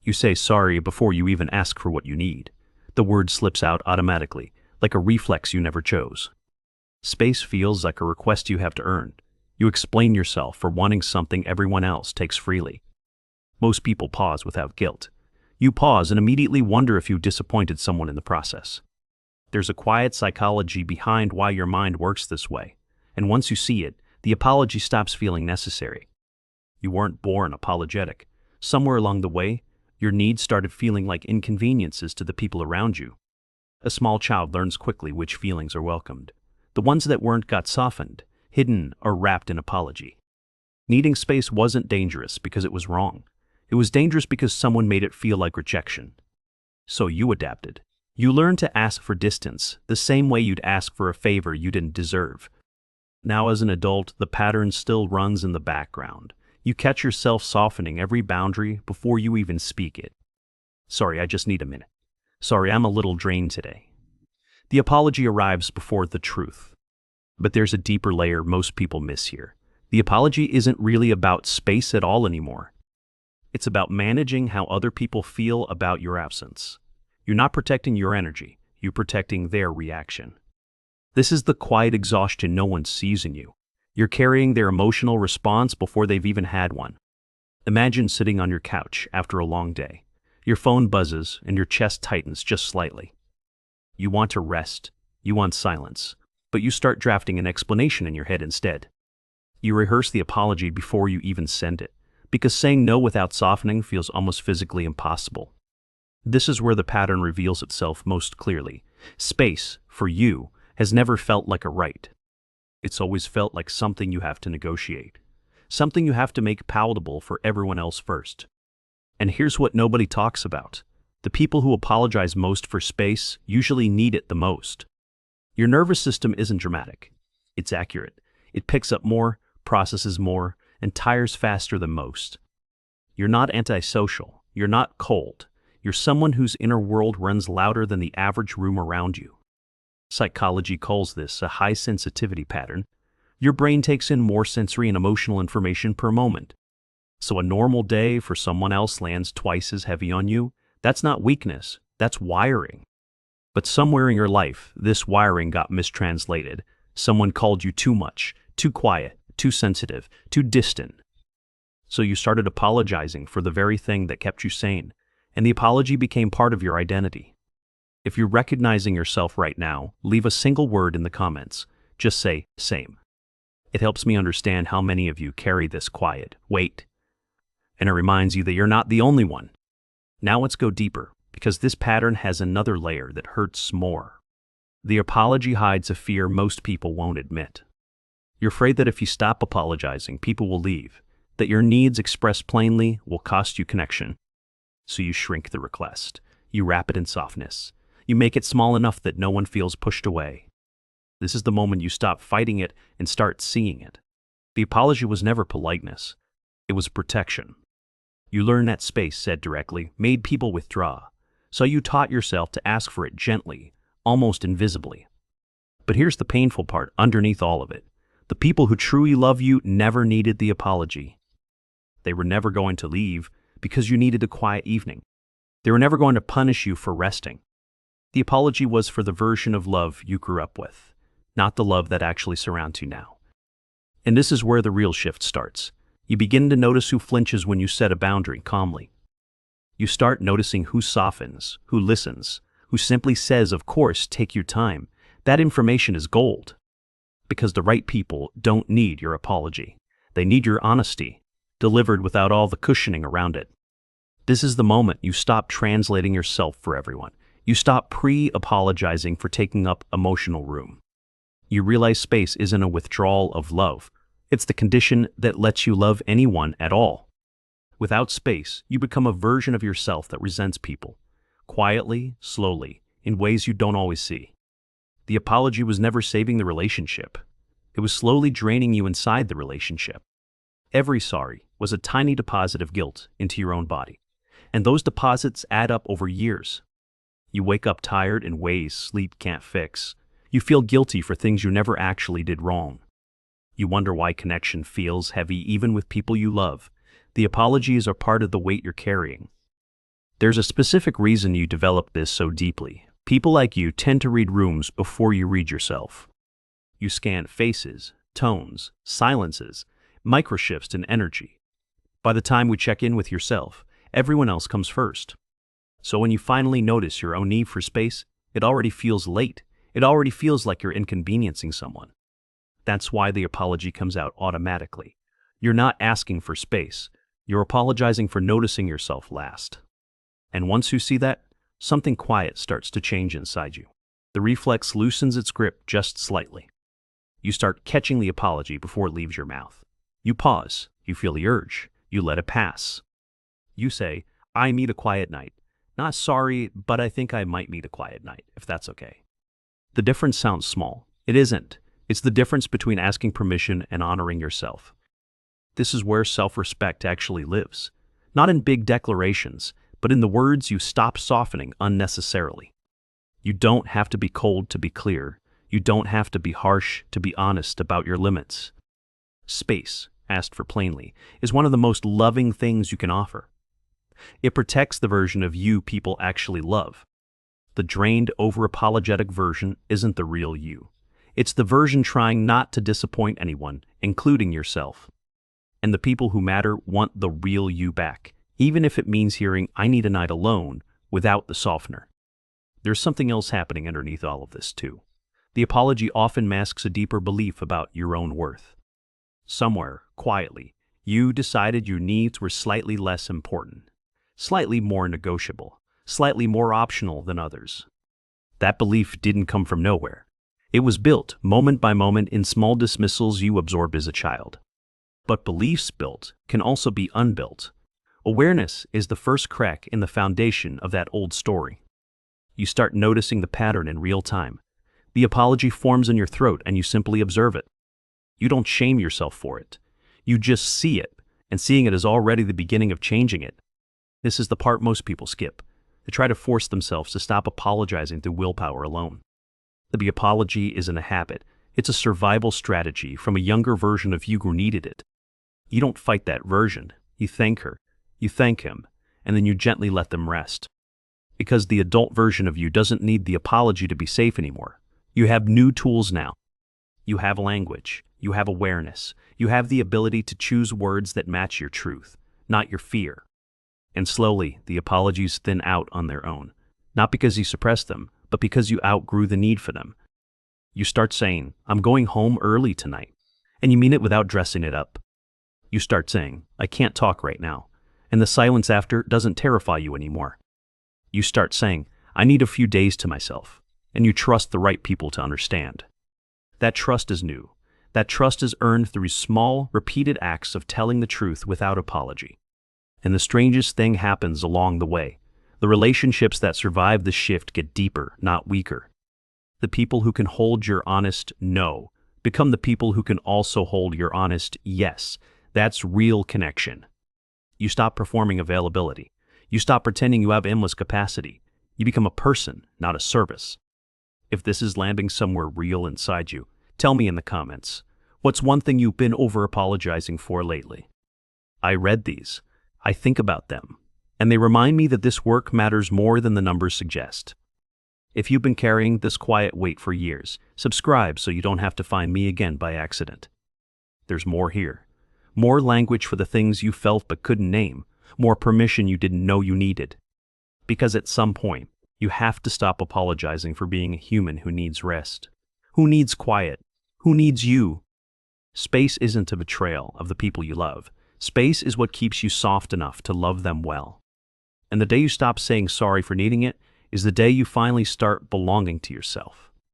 You say sorry before you even ask for what you need. The word slips out automatically, like a reflex you never chose. Space feels like a request you have to earn. You explain yourself for wanting something everyone else takes freely. Most people pause without guilt. You pause and immediately wonder if you disappointed someone in the process. There's a quiet psychology behind why your mind works this way, and once you see it, the apology stops feeling necessary. You weren't born apologetic. Somewhere along the way, your needs started feeling like inconveniences to the people around you. A small child learns quickly which feelings are welcomed. The ones that weren't got softened, hidden, or wrapped in apology. Needing space wasn't dangerous because it was wrong. It was dangerous because someone made it feel like rejection. So you adapted. You learned to ask for distance, the same way you'd ask for a favor you didn't deserve. Now as an adult, the pattern still runs in the background. You catch yourself softening every boundary before you even speak it. Sorry, I just need a minute. Sorry, I'm a little drained today. The apology arrives before the truth. But there's a deeper layer most people miss here. The apology isn't really about space at all anymore. It's about managing how other people feel about your absence. You're not protecting your energy, you're protecting their reaction. This is the quiet exhaustion no one sees in you. You're carrying their emotional response before they've even had one. Imagine sitting on your couch after a long day. Your phone buzzes and your chest tightens just slightly. You want to rest, you want silence, but you start drafting an explanation in your head instead. You rehearse the apology before you even send it, because saying no without softening feels almost physically impossible. This is where the pattern reveals itself most clearly. Space, for you, has never felt like a right. It's always felt like something you have to negotiate, something you have to make palatable for everyone else first. And here's what nobody talks about. The people who apologize most for space usually need it the most. Your nervous system isn't dramatic. It's accurate. It picks up more, processes more, and tires faster than most. You're not antisocial. You're not cold. You're someone whose inner world runs louder than the average room around you. Psychology calls this a high sensitivity pattern. Your brain takes in more sensory and emotional information per moment. So a normal day for someone else lands twice as heavy on you. That's not weakness, that's wiring. But somewhere in your life, this wiring got mistranslated. Someone called you too much, too quiet, too sensitive, too distant. So you started apologizing for the very thing that kept you sane, and the apology became part of your identity. If you're recognizing yourself right now, leave a single word in the comments. Just say, same. It helps me understand how many of you carry this quiet weight. And it reminds you that you're not the only one. Now let's go deeper, because this pattern has another layer that hurts more. The apology hides a fear most people won't admit. You're afraid that if you stop apologizing, people will leave, that your needs expressed plainly will cost you connection. So you shrink the request. You wrap it in softness. You make it small enough that no one feels pushed away. This is the moment you stop fighting it and start seeing it. The apology was never politeness. It was protection. You learned that space, said directly, made people withdraw. So you taught yourself to ask for it gently, almost invisibly. But here's the painful part underneath all of it. The people who truly love you never needed the apology. They were never going to leave because you needed a quiet evening. They were never going to punish you for resting. The apology was for the version of love you grew up with, not the love that actually surrounds you now. And this is where the real shift starts. You begin to notice who flinches when you set a boundary calmly. You start noticing who softens, who listens, who simply says, of course, take your time. That information is gold. Because the right people don't need your apology. They need your honesty, delivered without all the cushioning around it. This is the moment you stop translating yourself for everyone. You stop pre-apologizing for taking up emotional room. You realize space isn't a withdrawal of love. It's the condition that lets you love anyone at all. Without space, you become a version of yourself that resents people, quietly, slowly, in ways you don't always see. The apology was never saving the relationship. It was slowly draining you inside the relationship. Every sorry was a tiny deposit of guilt into your own body. And those deposits add up over years. You wake up tired in ways sleep can't fix. You feel guilty for things you never actually did wrong. You wonder why connection feels heavy even with people you love. The apologies are part of the weight you're carrying. There's a specific reason you develop this so deeply. People like you tend to read rooms before you read yourself. You scan faces, tones, silences, microshifts in energy. By the time we check in with yourself, everyone else comes first. So when you finally notice your own need for space, it already feels late. It already feels like you're inconveniencing someone. That's why the apology comes out automatically. You're not asking for space. You're apologizing for noticing yourself last. And once you see that, something quiet starts to change inside you. The reflex loosens its grip just slightly. You start catching the apology before it leaves your mouth. You pause. You feel the urge. You let it pass. You say, I need a quiet night. Not sorry, but I think I might need a quiet night, if that's okay. The difference sounds small. It isn't. It's the difference between asking permission and honoring yourself. This is where self-respect actually lives. Not in big declarations, but in the words you stop softening unnecessarily. You don't have to be cold to be clear. You don't have to be harsh to be honest about your limits. Space, asked for plainly, is one of the most loving things you can offer. It protects the version of you people actually love. The drained, over-apologetic version isn't the real you. It's the version trying not to disappoint anyone, including yourself. And the people who matter want the real you back, even if it means hearing, I need a night alone, without the softener. There's something else happening underneath all of this, too. The apology often masks a deeper belief about your own worth. Somewhere, quietly, you decided your needs were slightly less important, slightly more negotiable, slightly more optional than others. That belief didn't come from nowhere. It was built, moment by moment, in small dismissals you absorbed as a child. But beliefs built can also be unbuilt. Awareness is the first crack in the foundation of that old story. You start noticing the pattern in real time. The apology forms in your throat and you simply observe it. You don't shame yourself for it. You just see it, and seeing it is already the beginning of changing it. This is the part most people skip. They try to force themselves to stop apologizing through willpower alone. The apology isn't a habit. It's a survival strategy from a younger version of you who needed it. You don't fight that version. You thank her. You thank him. And then you gently let them rest. Because the adult version of you doesn't need the apology to be safe anymore. You have new tools now. You have language. You have awareness. You have the ability to choose words that match your truth, not your fear. And slowly, the apologies thin out on their own. Not because you suppressed them, but because you outgrew the need for them. You start saying, I'm going home early tonight. And you mean it without dressing it up. You start saying, I can't talk right now. And the silence after doesn't terrify you anymore. You start saying, I need a few days to myself. And you trust the right people to understand. That trust is new. That trust is earned through small, repeated acts of telling the truth without apology. And the strangest thing happens along the way. The relationships that survive the shift get deeper, not weaker. The people who can hold your honest no become the people who can also hold your honest yes. That's real connection. You stop performing availability. You stop pretending you have endless capacity. You become a person, not a service. If this is landing somewhere real inside you, tell me in the comments. What's one thing you've been over-apologizing for lately? I read these. I think about them. And they remind me that this work matters more than the numbers suggest. If you've been carrying this quiet weight for years, subscribe so you don't have to find me again by accident. There's more here. More language for the things you felt but couldn't name. More permission you didn't know you needed. Because at some point, you have to stop apologizing for being a human who needs rest. Who needs quiet? Who needs you? Space isn't a betrayal of the people you love. Space is what keeps you soft enough to love them well. And the day you stop saying sorry for needing it is the day you finally start belonging to yourself.